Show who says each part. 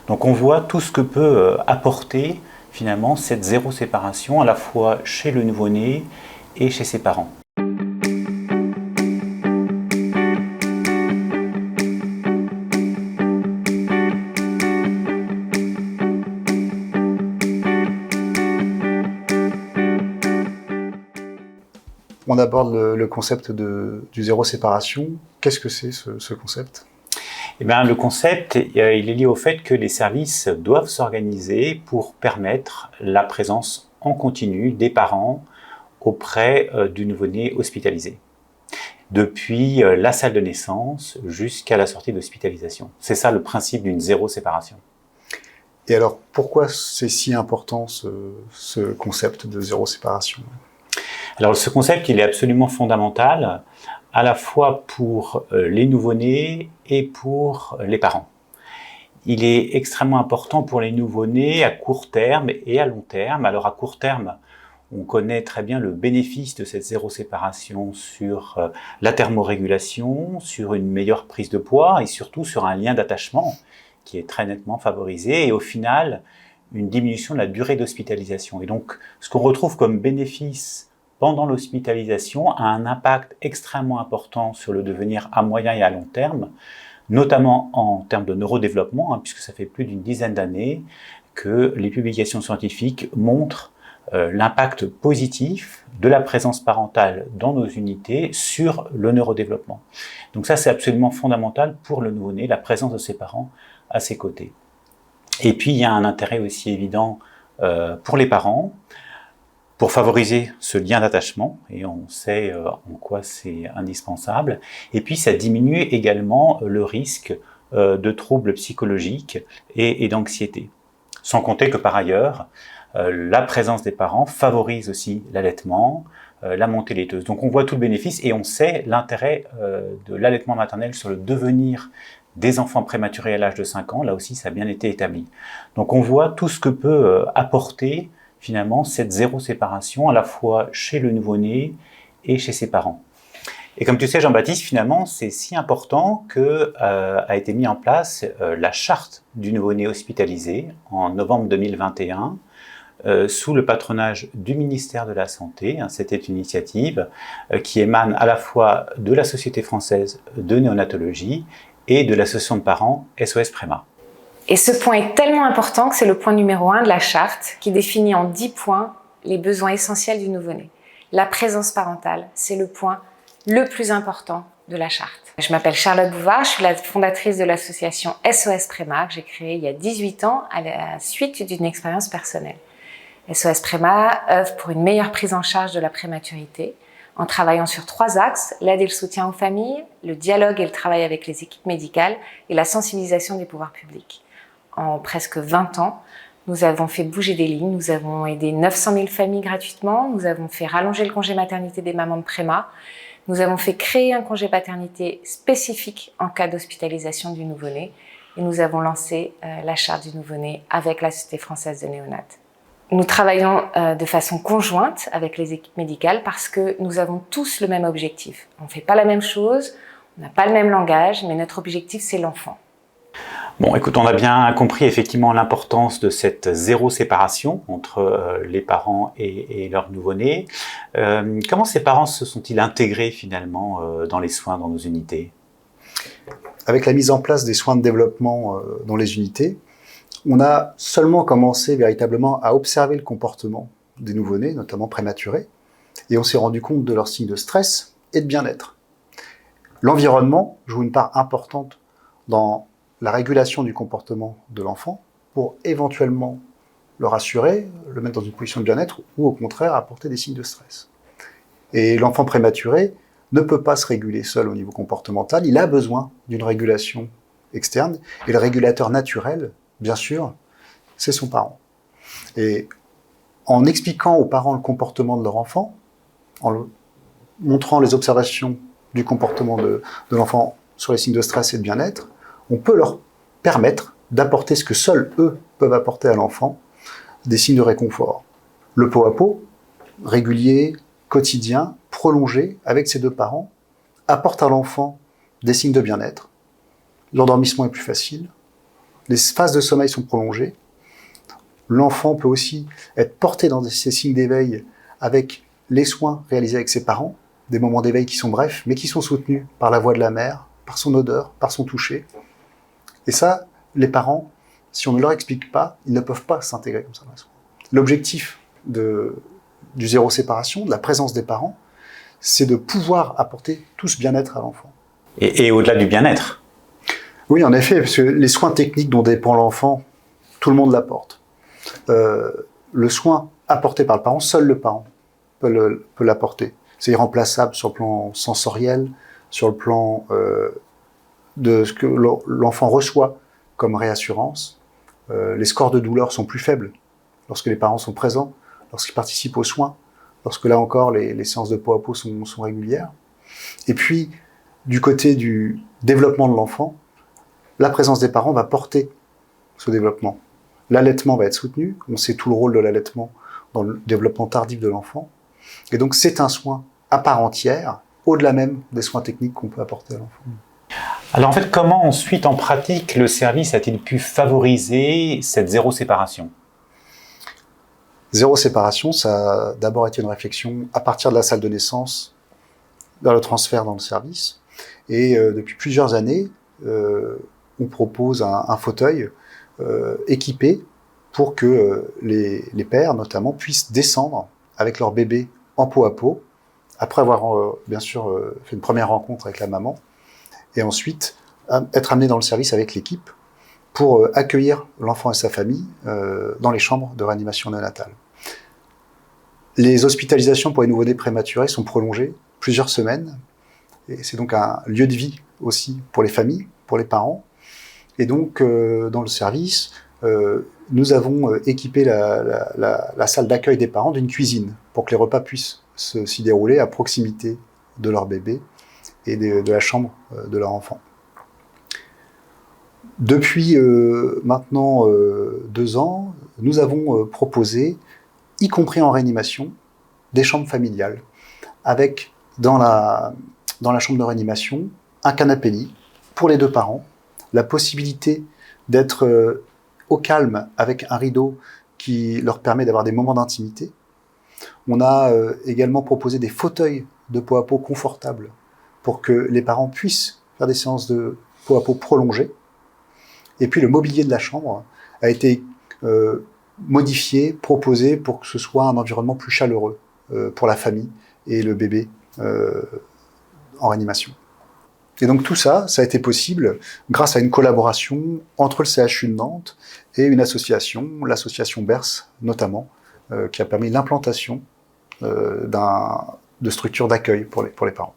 Speaker 1: Donc on voit tout ce que peut apporter finalement cette zéro séparation à la fois chez le nouveau-né et chez ses parents.
Speaker 2: On aborde le concept du zéro séparation. Qu'est-ce que c'est ce concept ?
Speaker 1: Eh bien, le concept, il est lié au fait que les services doivent s'organiser pour permettre la présence en continu des parents auprès du nouveau-né hospitalisé, depuis la salle de naissance jusqu'à la sortie d'hospitalisation. C'est ça le principe d'une zéro séparation.
Speaker 2: Et alors, pourquoi c'est si important ce concept de zéro séparation ?
Speaker 1: Alors, ce concept, il est absolument fondamental, à la fois pour les nouveau-nés et pour les parents. Il est extrêmement important pour les nouveau-nés à court terme et à long terme. Alors, à court terme, on connaît très bien le bénéfice de cette zéro séparation sur la thermorégulation, sur une meilleure prise de poids et surtout sur un lien d'attachement qui est très nettement favorisé et au final, une diminution de la durée d'hospitalisation. Et donc, ce qu'on retrouve comme bénéfice pendant l'hospitalisation a un impact extrêmement important sur le devenir à moyen et à long terme, notamment en termes de neurodéveloppement, puisque ça fait plus d'une dizaine d'années que les publications scientifiques montrent l'impact positif de la présence parentale dans nos unités sur le neurodéveloppement. Donc ça, c'est absolument fondamental pour le nouveau-né, la présence de ses parents à ses côtés. Et puis, il y a un intérêt aussi évident pour les parents, pour favoriser ce lien d'attachement, et on sait en quoi c'est indispensable. Et puis, ça diminue également le risque de troubles psychologiques et d'anxiété. Sans compter que par ailleurs, la présence des parents favorise aussi l'allaitement, la montée laiteuse. Donc on voit tout le bénéfice et on sait l'intérêt de l'allaitement maternel sur le devenir des enfants prématurés à l'âge de 5 ans. Là aussi, ça a bien été établi. Donc on voit tout ce que peut apporter finalement cette zéro séparation à la fois chez le nouveau-né et chez ses parents. Et comme tu sais, Jean-Baptiste, finalement, c'est si important que a été mis en place la charte du nouveau-né hospitalisé en novembre 2021 sous le patronage du ministère de la Santé. C'était une initiative qui émane à la fois de la Société française de néonatologie et de l'association de parents SOS Préma.
Speaker 3: Et ce point est tellement important que c'est le point numéro 1 de la charte qui définit en 10 points les besoins essentiels du nouveau-né. La présence parentale, c'est le point le plus important de la charte. Je m'appelle Charlotte Bouvard, je suis la fondatrice de l'association SOS Préma que j'ai créée il y a 18 ans à la suite d'une expérience personnelle. SOS Préma œuvre pour une meilleure prise en charge de la prématurité en travaillant sur 3 axes, l'aide et le soutien aux familles, le dialogue et le travail avec les équipes médicales et la sensibilisation des pouvoirs publics. En presque 20 ans, nous avons fait bouger des lignes, nous avons aidé 900 000 familles gratuitement, nous avons fait rallonger le congé maternité des mamans de préma, nous avons fait créer un congé paternité spécifique en cas d'hospitalisation du nouveau-né et nous avons lancé la charte du nouveau-né avec la Société française de néonat. Nous travaillons de façon conjointe avec les équipes médicales parce que nous avons tous le même objectif. On ne fait pas la même chose, on n'a pas le même langage, mais notre objectif c'est l'enfant.
Speaker 1: Bon, écoute, on a bien compris effectivement l'importance de cette zéro séparation entre les parents et leur nouveau-né. Comment ces parents se sont-ils intégrés finalement dans les soins dans nos unités ?
Speaker 2: Avec la mise en place des soins de développement dans les unités, on a seulement commencé véritablement à observer le comportement des nouveau-nés, notamment prématurés, et on s'est rendu compte de leurs signes de stress et de bien-être. L'environnement joue une part importante dans la régulation du comportement de l'enfant pour éventuellement le rassurer, le mettre dans une position de bien-être ou au contraire apporter des signes de stress. Et l'enfant prématuré ne peut pas se réguler seul au niveau comportemental, il a besoin d'une régulation externe et le régulateur naturel, bien sûr, c'est son parent. Et en expliquant aux parents le comportement de leur enfant, en montrant les observations du comportement de l'enfant sur les signes de stress et de bien-être, on peut leur permettre d'apporter ce que seuls eux peuvent apporter à l'enfant, des signes de réconfort. Le pot à pot, régulier, quotidien, prolongé avec ses 2 parents, apporte à l'enfant des signes de bien-être. L'endormissement est plus facile, Les phases de sommeil sont prolongées. L'enfant peut aussi être porté dans ces signes d'éveil avec les soins réalisés avec ses parents, des moments d'éveil qui sont brefs, mais qui sont soutenus par la voix de la mère, par son odeur, par son toucher. Et ça, les parents, si on ne leur explique pas, ils ne peuvent pas s'intégrer comme ça dans les soins. L'objectif du zéro séparation, de la présence des parents, c'est de pouvoir apporter tout ce bien-être à l'enfant.
Speaker 1: Et au-delà du bien-être.
Speaker 2: Oui, en effet, parce que les soins techniques dont dépend l'enfant, tout le monde l'apporte. Le soin apporté par le parent, seul le parent peut l'apporter. C'est irremplaçable sur le plan sensoriel, sur le plan de ce que l'enfant reçoit comme réassurance. Les scores de douleur sont plus faibles lorsque les parents sont présents, lorsqu'ils participent aux soins, lorsque là encore les séances de peau à peau sont régulières. Et puis, du côté du développement de l'enfant, la présence des parents va porter ce développement. L'allaitement va être soutenu, on sait tout le rôle de l'allaitement dans le développement tardif de l'enfant. Et donc c'est un soin à part entière, au-delà même des soins techniques qu'on peut apporter à l'enfant.
Speaker 1: Alors en fait, comment ensuite en pratique le service a-t-il pu favoriser cette zéro séparation ?
Speaker 2: Zéro séparation, ça a d'abord été une réflexion à partir de la salle de naissance vers le transfert dans le service. Et depuis plusieurs années, on propose un fauteuil équipé pour que les pères, notamment, puissent descendre avec leur bébé en peau à peau, après avoir bien sûr fait une première rencontre avec la maman, et ensuite être amené dans le service avec l'équipe pour accueillir l'enfant et sa famille dans les chambres de réanimation néonatale. Les hospitalisations pour les nouveau-nés prématurés sont prolongées plusieurs semaines, et c'est donc un lieu de vie aussi pour les familles, pour les parents. Et donc, dans le service, nous avons équipé la salle d'accueil des parents d'une cuisine pour que les repas puissent s'y dérouler à proximité de leur bébé et de la chambre de leur enfant. Depuis maintenant 2 ans, nous avons proposé, y compris en réanimation, des chambres familiales, avec dans la chambre de réanimation un canapé lit pour les 2 parents, la possibilité d'être au calme avec un rideau qui leur permet d'avoir des moments d'intimité. On a également proposé des fauteuils de peau à peau confortables pour que les parents puissent faire des séances de peau à peau prolongées. Et puis le mobilier de la chambre a été modifié, proposé pour que ce soit un environnement plus chaleureux pour la famille et le bébé en réanimation. Et donc tout ça, ça a été possible grâce à une collaboration entre le CHU de Nantes et une association, l'association BERS notamment, qui a permis l'implantation de structures d'accueil pour les parents.